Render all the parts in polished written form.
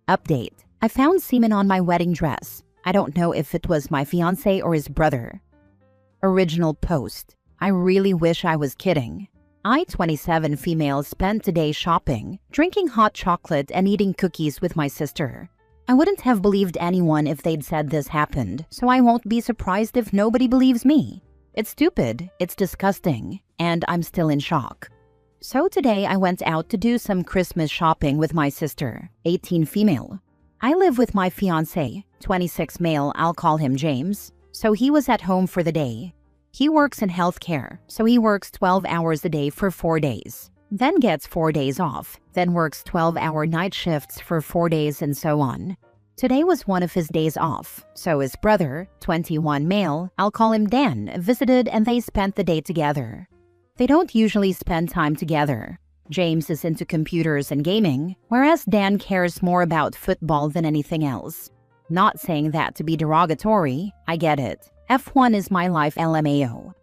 Update. I found semen on my wedding dress. I don't know if it was my fiancé or his brother. Original post. I really wish I was kidding. I, 27 female, spent today shopping, drinking hot chocolate and eating cookies with my sister. I wouldn't have believed anyone if they'd said this happened, so I won't be surprised if nobody believes me. It's stupid, it's disgusting, and I'm still in shock. So today I went out to do some Christmas shopping with my sister, 18 female. I live with my fiancé, 26 male, I'll call him James, so he was at home for the day. He works in healthcare, so he works 12 hours a day for 4 days, then gets 4 days off, then works 12-hour night shifts for 4 days and so on. Today was one of his days off, so his brother, 21 male, I'll call him Dan, visited and they spent the day together. They don't usually spend time together. James is into computers and gaming, whereas Dan cares more about football than anything else. Not saying that to be derogatory, I get it. F1 is my life LMAO.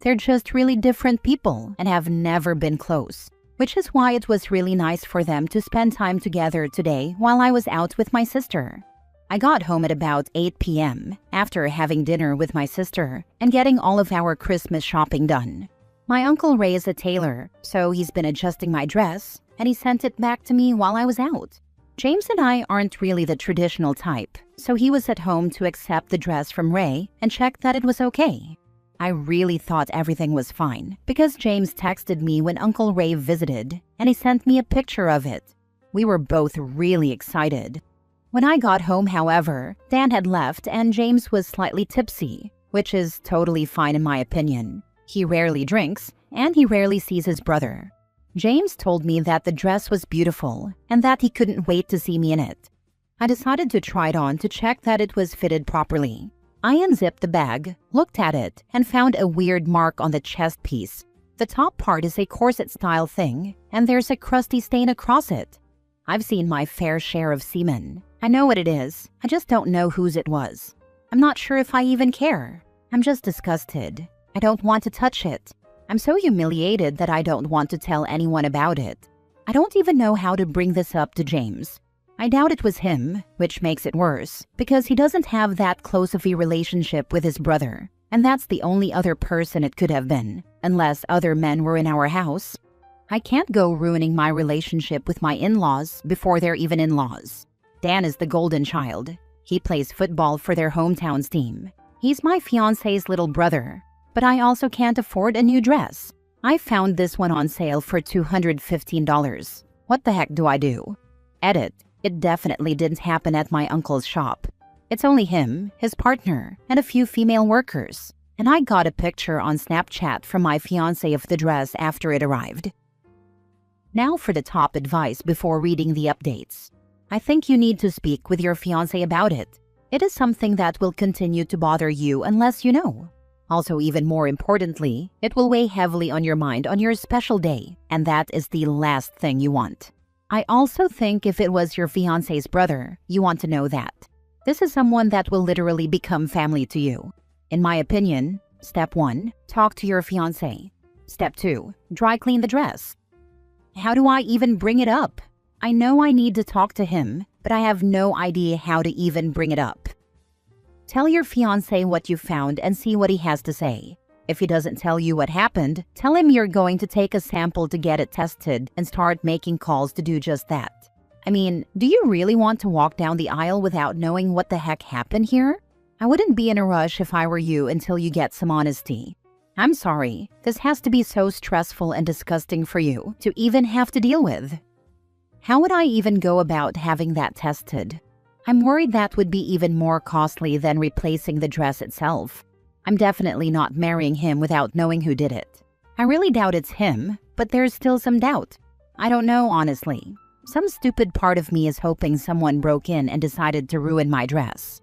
They're just really different people and have never been close, which is why it was really nice for them to spend time together today while I was out with my sister. I got home at about 8 p.m. after having dinner with my sister and getting all of our Christmas shopping done. My Uncle Ray is a tailor, so he's been adjusting my dress, and he sent it back to me while I was out. James and I aren't really the traditional type, so he was at home to accept the dress from Ray and check that it was okay. I really thought everything was fine, because James texted me when Uncle Ray visited, and he sent me a picture of it. We were both really excited. When I got home, however, Dan had left and James was slightly tipsy, which is totally fine in my opinion. He rarely drinks, and he rarely sees his brother. James told me that the dress was beautiful and that he couldn't wait to see me in it. I decided to try it on to check that it was fitted properly. I unzipped the bag, looked at it, and found a weird mark on the chest piece. The top part is a corset-style thing, and there's a crusty stain across it. I've seen my fair share of semen. I know what it is, I just don't know whose it was. I'm not sure if I even care. I'm just disgusted. I don't want to touch it. I'm so humiliated that I don't want to tell anyone about it. I don't even know how to bring this up to James. I doubt it was him, which makes it worse, because he doesn't have that close of a relationship with his brother, and that's the only other person it could have been, unless other men were in our house. I can't go ruining my relationship with my in-laws before they're even in-laws. Dan is the golden child. He plays football for their hometown's team. He's my fiancé's little brother. But I also can't afford a new dress. I found this one on sale for $215. What the heck do I do? Edit. It definitely didn't happen at my uncle's shop. It's only him, his partner, and a few female workers. And I got a picture on Snapchat from my fiancé of the dress after it arrived. Now for the top advice before reading the updates. I think you need to speak with your fiancé about it. It is something that will continue to bother you unless you know. Also, even more importantly, it will weigh heavily on your mind on your special day, and that is the last thing you want. I also think if it was your fiancé's brother, you want to know that. This is someone that will literally become family to you. In my opinion, step 1, talk to your fiancé. Step 2, dry clean the dress. How do I even bring it up? I know I need to talk to him, but I have no idea how to even bring it up. Tell your fiancé what you found and see what he has to say. If he doesn't tell you what happened, tell him you're going to take a sample to get it tested and start making calls to do just that. I mean, do you really want to walk down the aisle without knowing what the heck happened here? I wouldn't be in a rush if I were you until you get some honesty. I'm sorry, this has to be so stressful and disgusting for you to even have to deal with. How would I even go about having that tested? I'm worried that would be even more costly than replacing the dress itself. I'm definitely not marrying him without knowing who did it. I really doubt it's him, but there's still some doubt. I don't know, honestly. Some stupid part of me is hoping someone broke in and decided to ruin my dress.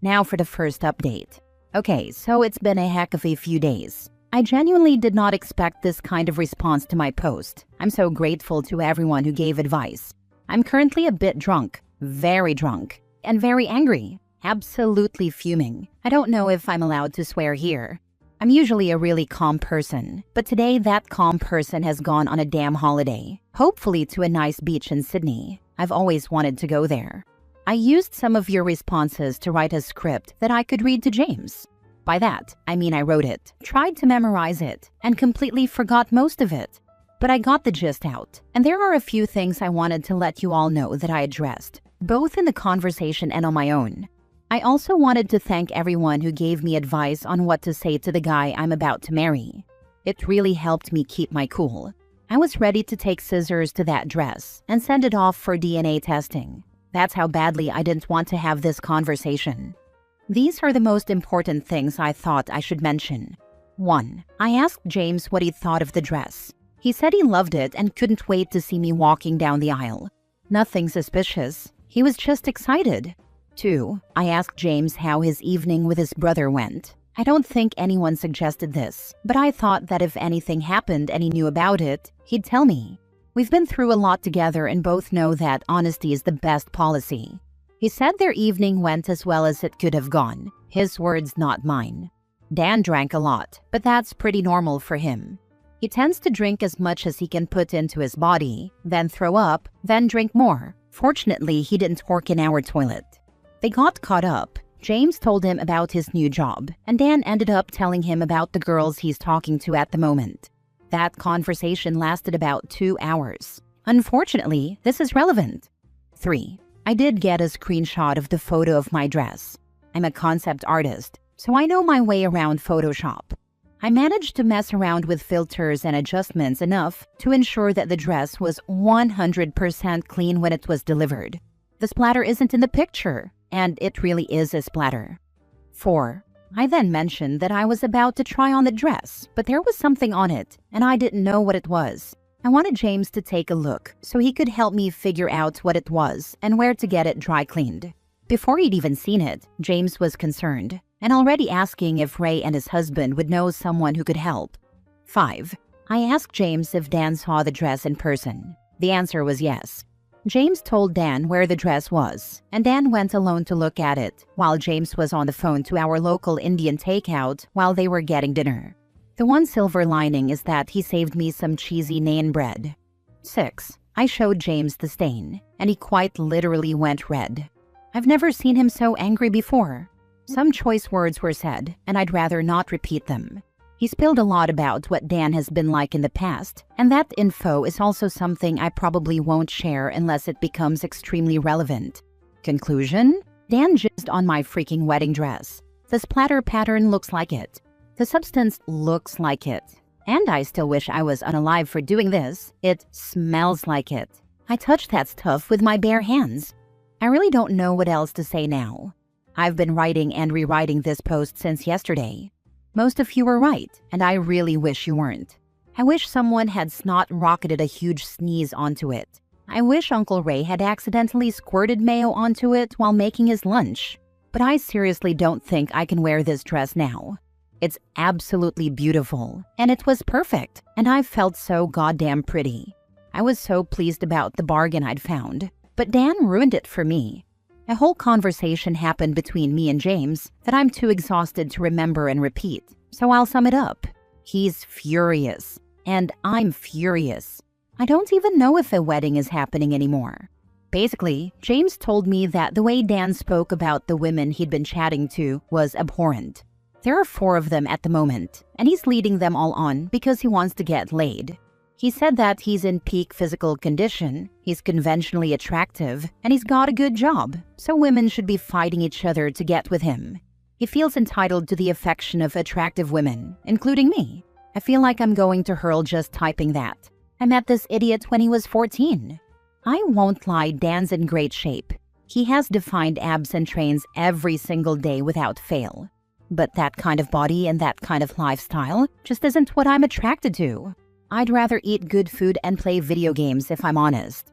Now for the first update. Okay, so it's been a heck of a few days. I genuinely did not expect this kind of response to my post. I'm so grateful to everyone who gave advice. I'm currently a bit drunk. Very drunk, and very angry, absolutely fuming. I don't know if I'm allowed to swear here. I'm usually a really calm person, but today that calm person has gone on a damn holiday, hopefully to a nice beach in Sydney. I've always wanted to go there. I used some of your responses to write a script that I could read to James. By that, I mean I wrote it, tried to memorize it, and completely forgot most of it. But I got the gist out, and there are a few things I wanted to let you all know that I addressed, both in the conversation and on my own. I also wanted to thank everyone who gave me advice on what to say to the guy I'm about to marry. It really helped me keep my cool. I was ready to take scissors to that dress and send it off for DNA testing. That's how badly I didn't want to have this conversation. These are the most important things I thought I should mention. 1. I asked James what he thought of the dress. He said he loved it and couldn't wait to see me walking down the aisle. Nothing suspicious. He was just excited. 2. I asked James how his evening with his brother went. I don't think anyone suggested this, but I thought that if anything happened and he knew about it, he'd tell me. We've been through a lot together and both know that honesty is the best policy. He said their evening went as well as it could have gone. His words, not mine. Dan drank a lot, but that's pretty normal for him. He tends to drink as much as he can put into his body, then throw up, then drink more. Fortunately, he didn't work in our toilet. They got caught up. James told him about his new job, and Dan ended up telling him about the girls he's talking to at the moment. That conversation lasted about 2 hours. Unfortunately, this is relevant. 3. I did get a screenshot of the photo of my dress. I'm a concept artist, so I know my way around Photoshop. I managed to mess around with filters and adjustments enough to ensure that the dress was 100% clean when it was delivered. The splatter isn't in the picture, and it really is a splatter. 4. I then mentioned that I was about to try on the dress, but there was something on it, and I didn't know what it was. I wanted James to take a look so he could help me figure out what it was and where to get it dry cleaned. Before he'd even seen it, James was concerned, and already asking if Ray and his husband would know someone who could help. 5. I asked James if Dan saw the dress in person. The answer was yes. James told Dan where the dress was, and Dan went alone to look at it, while James was on the phone to our local Indian takeout while they were getting dinner. The one silver lining is that he saved me some cheesy naan bread. 6. I showed James the stain, and he quite literally went red. I've never seen him so angry before. Some choice words were said, and I'd rather not repeat them. He spilled a lot about what Dan has been like in the past, and that info is also something I probably won't share unless it becomes extremely relevant. Conclusion? Dan jizzed on my freaking wedding dress. The splatter pattern looks like it. The substance looks like it. And I still wish I was unalive for doing this. It smells like it. I touched that stuff with my bare hands. I really don't know what else to say now. I've been writing and rewriting this post since yesterday. Most of you were right, and I really wish you weren't. I wish someone had snot rocketed a huge sneeze onto it. I wish Uncle Ray had accidentally squirted mayo onto it while making his lunch. But I seriously don't think I can wear this dress now. It's absolutely beautiful, and it was perfect, and I felt so goddamn pretty. I was so pleased about the bargain I'd found, but Dan ruined it for me. A whole conversation happened between me and James that I'm too exhausted to remember and repeat, so I'll sum it up. He's furious, and I'm furious. I don't even know if a wedding is happening anymore. Basically, James told me that the way Dan spoke about the women he'd been chatting to was abhorrent. There are 4 of them at the moment, and he's leading them all on because he wants to get laid. He said that he's in peak physical condition, he's conventionally attractive, and he's got a good job, so women should be fighting each other to get with him. He feels entitled to the affection of attractive women, including me. I feel like I'm going to hurl just typing that. I met this idiot when he was 14. I won't lie, Dan's in great shape. He has defined abs and trains every single day without fail. But that kind of body and that kind of lifestyle just isn't what I'm attracted to. I'd rather eat good food and play video games if I'm honest.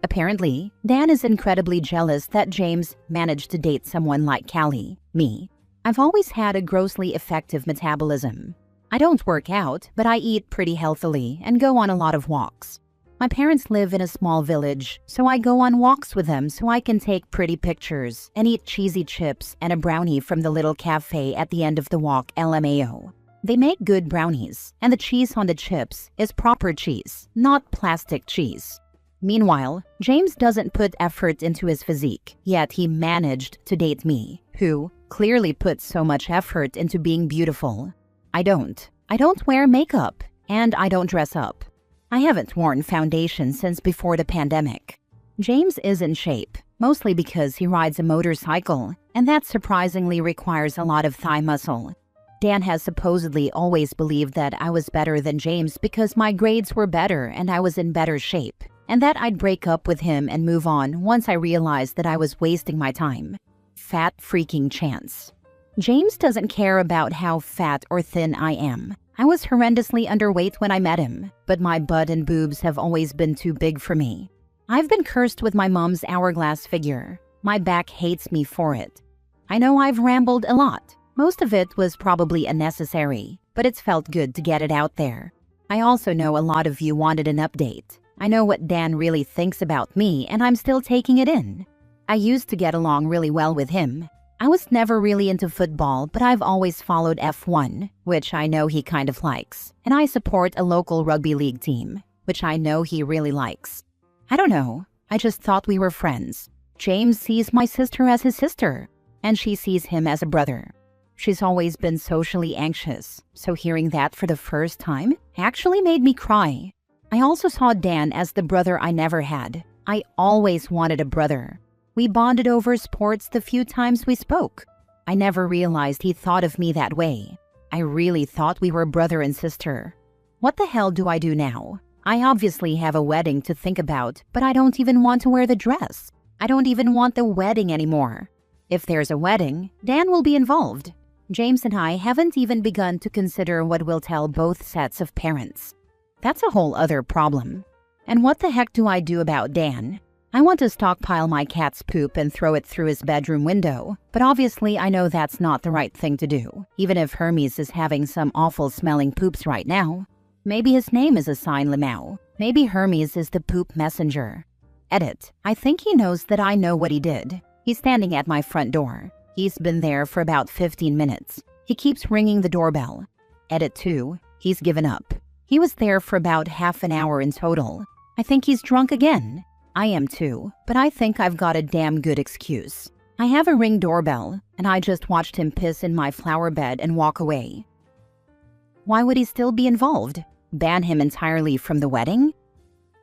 Apparently, Dan is incredibly jealous that James managed to date someone like Callie, me. I've always had a grossly effective metabolism. I don't work out, but I eat pretty healthily and go on a lot of walks. My parents live in a small village, so I go on walks with them so I can take pretty pictures and eat cheesy chips and a brownie from the little cafe at the end of the walk, LMAO. They make good brownies, and the cheese on the chips is proper cheese, not plastic cheese. Meanwhile, James doesn't put effort into his physique, yet he managed to date me, who clearly puts so much effort into being beautiful. I don't. I don't wear makeup, and I don't dress up. I haven't worn foundation since before the pandemic. James is in shape, mostly because he rides a motorcycle, and that surprisingly requires a lot of thigh muscle. Dan has supposedly always believed that I was better than James because my grades were better and I was in better shape, and that I'd break up with him and move on once I realized that I was wasting my time. Fat freaking chance. James doesn't care about how fat or thin I am. I was horrendously underweight when I met him, but my butt and boobs have always been too big for me. I've been cursed with my mom's hourglass figure. My back hates me for it. I know I've rambled a lot. Most of it was probably unnecessary, but it's felt good to get it out there. I also know a lot of you wanted an update. I know what Dan really thinks about me, and I'm still taking it in. I used to get along really well with him. I was never really into football, but I've always followed F1, which I know he kind of likes, and I support a local rugby league team, which I know he really likes. I don't know, I just thought we were friends. James sees my sister as his sister, and she sees him as a brother. She's always been socially anxious, so hearing that for the first time actually made me cry. I also saw Dan as the brother I never had. I always wanted a brother. We bonded over sports the few times we spoke. I never realized he thought of me that way. I really thought we were brother and sister. What the hell do I do now? I obviously have a wedding to think about, but I don't even want to wear the dress. I don't even want the wedding anymore. If there's a wedding, Dan will be involved. James and I haven't even begun to consider what we'll tell both sets of parents. That's a whole other problem. And what the heck do I do about Dan? I want to stockpile my cat's poop and throw it through his bedroom window, but obviously I know that's not the right thing to do, even if Hermes is having some awful smelling poops right now. Maybe his name is a sign Limau. Maybe Hermes is the poop messenger. Edit. I think he knows that I know what he did. He's standing at my front door. He's been there for about 15 minutes. He keeps ringing the doorbell. Edit 2. He's given up. He was there for about half an hour in total. I think he's drunk again. I am too, but I think I've got a damn good excuse. I have a Ring doorbell, and I just watched him piss in my flower bed and walk away. Why would he still be involved? Ban him entirely from the wedding?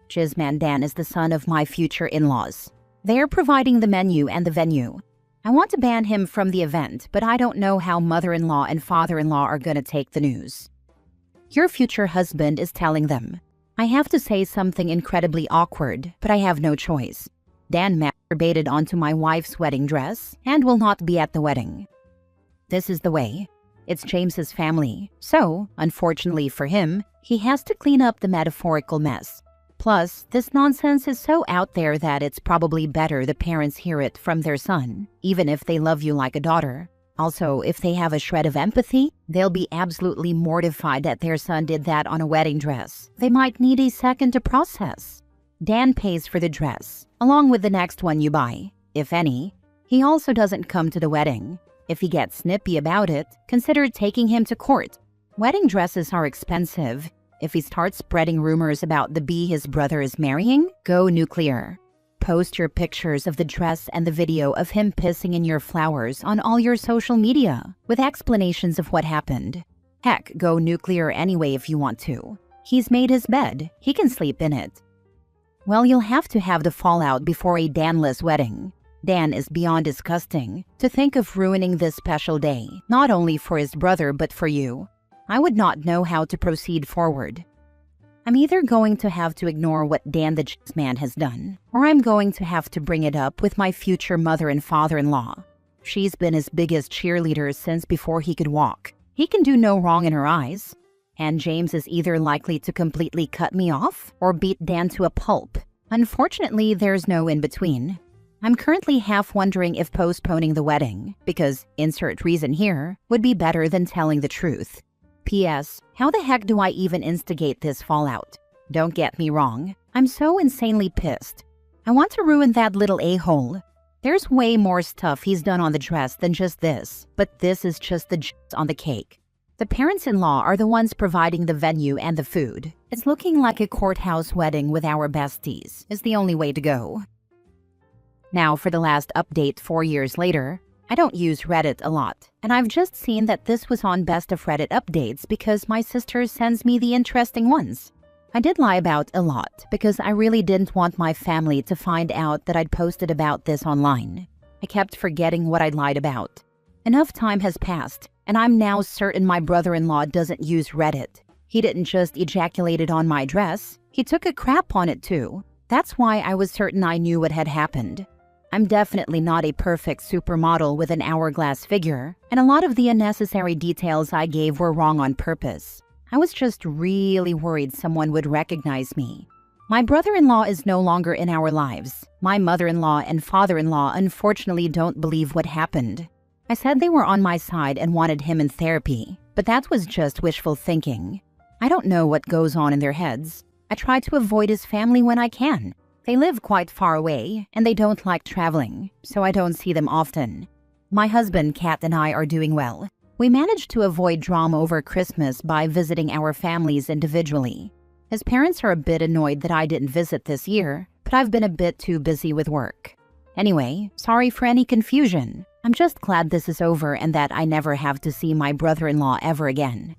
Jizzman Dan is the son of my future in-laws. They are providing the menu and the venue. I want to ban him from the event, but I don't know how mother-in-law and father-in-law are gonna take the news. Your future husband is telling them. I have to say something incredibly awkward, but I have no choice. Dan masturbated onto my wife's wedding dress and will not be at the wedding. This is the way. It's James's family, so, unfortunately for him, he has to clean up the metaphorical mess. Plus, this nonsense is so out there that it's probably better the parents hear it from their son, even if they love you like a daughter. Also, if they have a shred of empathy, they'll be absolutely mortified that their son did that on a wedding dress. They might need a second to process. Dan pays for the dress, along with the next one you buy, if any. He also doesn't come to the wedding. If he gets snippy about it, consider taking him to court. Wedding dresses are expensive. If he starts spreading rumors about the bee his brother is marrying, go nuclear. Post your pictures of the dress and the video of him pissing in your flowers on all your social media, with explanations of what happened. Heck, go nuclear anyway if you want to. He's made his bed, he can sleep in it. Well, you'll have to have the fallout before a Danless wedding. Dan is beyond disgusting. To think of ruining this special day, not only for his brother but for you. I would not know how to proceed forward. I'm either going to have to ignore what Dan the man has done, or I'm going to have to bring it up with my future mother and father-in-law. She's been his biggest cheerleader since before he could walk. He can do no wrong in her eyes. And James is either likely to completely cut me off or beat Dan to a pulp. Unfortunately, there's no in-between. I'm currently half wondering if postponing the wedding, because insert reason here, would be better than telling the truth. P.S. How the heck do I even instigate this fallout? Don't get me wrong, I'm so insanely pissed. I want to ruin that little a-hole. There's way more stuff he's done on the dress than just this, but this is just the on the cake. The parents-in-law are the ones providing the venue and the food. It's looking like a courthouse wedding with our besties is the only way to go. Now for the last update 4 years later. I don't use Reddit a lot, and I've just seen that this was on Best of Reddit updates because my sister sends me the interesting ones. I did lie about a lot because I really didn't want my family to find out that I'd posted about this online. I kept forgetting what I'd lied about. Enough time has passed, and I'm now certain my brother-in-law doesn't use Reddit. He didn't just ejaculate it on my dress, he took a crap on it too. That's why I was certain I knew what had happened. I'm definitely not a perfect supermodel with an hourglass figure, and a lot of the unnecessary details I gave were wrong on purpose. I was just really worried someone would recognize me. My brother-in-law is no longer in our lives. My mother-in-law and father-in-law unfortunately don't believe what happened. I said they were on my side and wanted him in therapy, but that was just wishful thinking. I don't know what goes on in their heads. I try to avoid his family when I can. They live quite far away, and they don't like traveling, so I don't see them often. My husband, Kat, and I are doing well. We managed to avoid drama over Christmas by visiting our families individually. His parents are a bit annoyed that I didn't visit this year, but I've been a bit too busy with work. Anyway, sorry for any confusion. I'm just glad this is over and that I never have to see my brother-in-law ever again.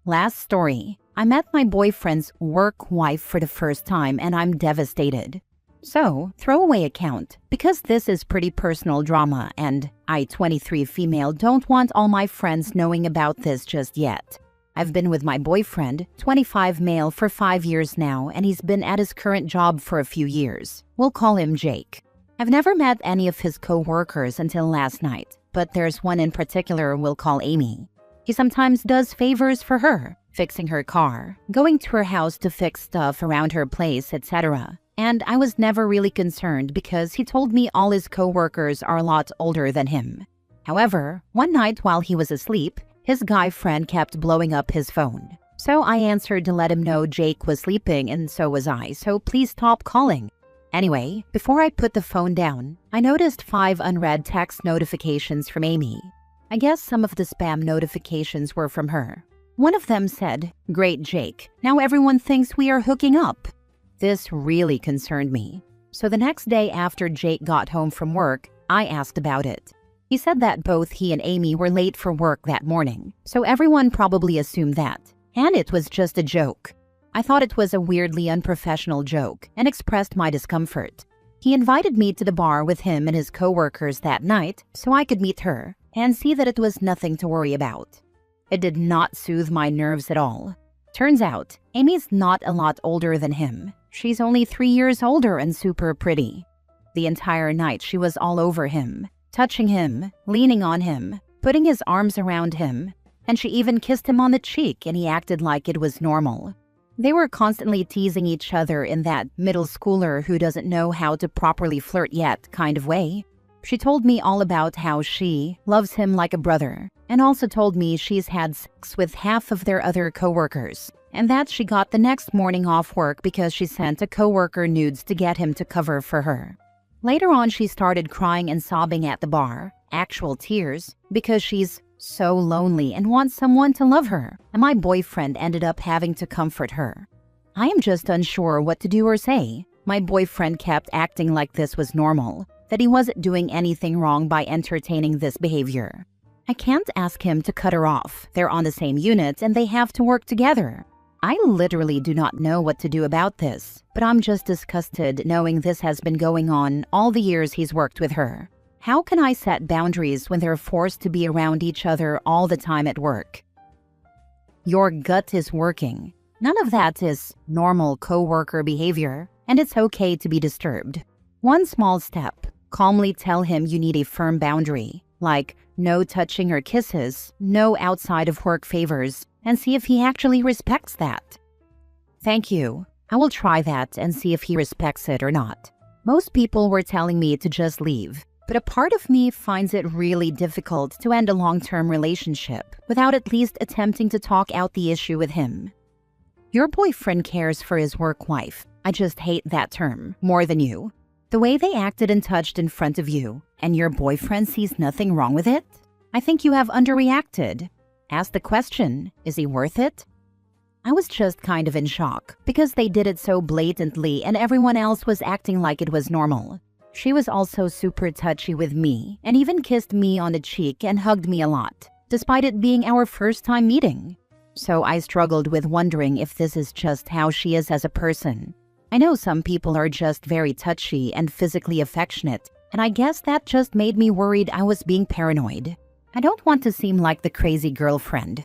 Last story. I met my boyfriend's work wife for the first time and I'm devastated. So, throwaway account, because this is pretty personal drama and I, 23 female, don't want all my friends knowing about this just yet. I've been with my boyfriend, 25 male, for 5 years now and he's been at his current job for a few years. We'll call him Jake. I've never met any of his co-workers until last night, but there's one in particular we'll call Amy. He sometimes does favors for her, fixing her car, going to her house to fix stuff around her place, etc. And I was never really concerned because he told me all his co-workers are a lot older than him. However, one night while he was asleep, his guy friend kept blowing up his phone. So I answered to let him know Jake was sleeping and so was I, so please stop calling. Anyway, before I put the phone down, I noticed 5 unread text notifications from Amy. I guess some of the spam notifications were from her. One of them said, "Great Jake, now everyone thinks we are hooking up." This really concerned me. So the next day after Jake got home from work, I asked about it. He said that both he and Amy were late for work that morning, so everyone probably assumed that. And it was just a joke. I thought it was a weirdly unprofessional joke and expressed my discomfort. He invited me to the bar with him and his co-workers that night so I could meet her and see that it was nothing to worry about. It did not soothe my nerves at all. Turns out, Amy's not a lot older than him. She's only 3 years older and super pretty. The entire night she was all over him, touching him, leaning on him, putting his arms around him, and she even kissed him on the cheek and he acted like it was normal. They were constantly teasing each other in that middle schooler who doesn't know how to properly flirt yet kind of way. She told me all about how she loves him like a brother, and also told me she's had sex with half of their other co-workers, and that she got the next morning off work because she sent a co-worker nudes to get him to cover for her. Later on, she started crying and sobbing at the bar, actual tears, because she's so lonely and wants someone to love her, and my boyfriend ended up having to comfort her. I am just unsure what to do or say. My boyfriend kept acting like this was normal, that he wasn't doing anything wrong by entertaining this behavior. I can't ask him to cut her off. They're on the same unit and they have to work together. I literally do not know what to do about this, but I'm just disgusted knowing this has been going on all the years he's worked with her. How can I set boundaries when they're forced to be around each other all the time at work? Your gut is working. None of that is normal co-worker behavior, and it's okay to be disturbed. One small step. Calmly tell him you need a firm boundary, like no touching or kisses, no outside of work favors, and see if he actually respects that. Thank you. I will try that and see if he respects it or not. Most people were telling me to just leave, but a part of me finds it really difficult to end a long-term relationship without at least attempting to talk out the issue with him. Your boyfriend cares for his work wife. I just hate that term more than you. The way they acted and touched in front of you, and your boyfriend sees nothing wrong with it? I think you have underreacted. asked the question, is he worth it? I was just kind of in shock because they did it so blatantly and everyone else was acting like it was normal. She was also super touchy with me and even kissed me on the cheek and hugged me a lot, despite it being our first time meeting. So I struggled with wondering if this is just how she is as a person. I know some people are just very touchy and physically affectionate, and I guess that just made me worried I was being paranoid. I don't want to seem like the crazy girlfriend,